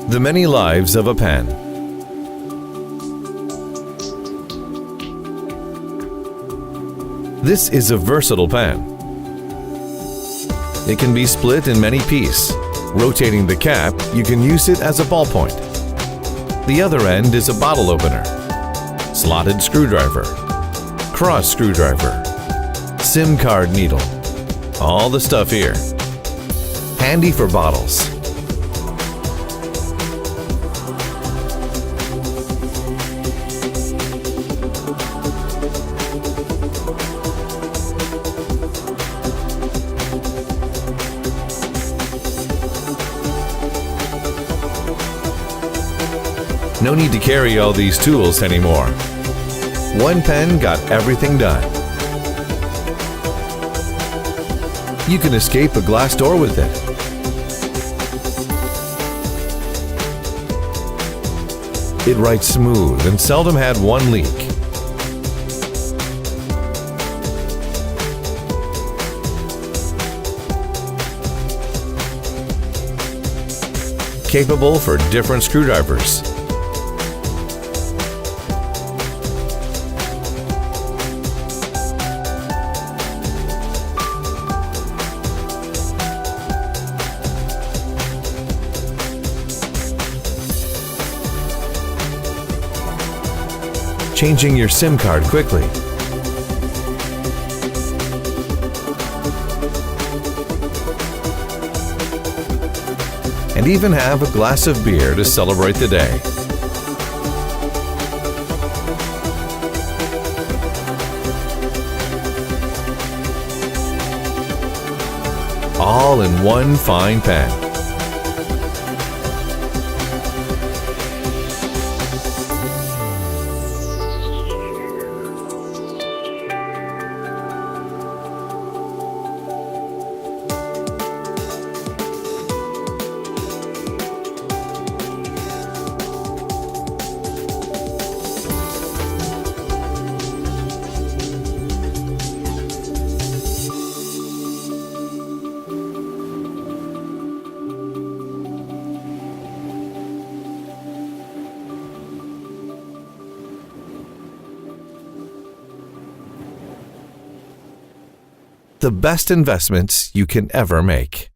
The many lives of a pen. This is a versatile pen. It can be split in many pieces. Rotating the cap, you can use it as a ballpoint. The other end is a bottle opener, slotted screwdriver, cross screwdriver, SIM card needle, all the stuff here. Handy for bottles. No need to carry all these tools anymore. One pen got everything done. You can escape a glass door with it. It writes smooth and seldom had one leak. Capable for different screwdrivers. Changing your SIM card quickly. And even have a glass of beer to celebrate the day. All in one fine pen. The best investments you can ever make.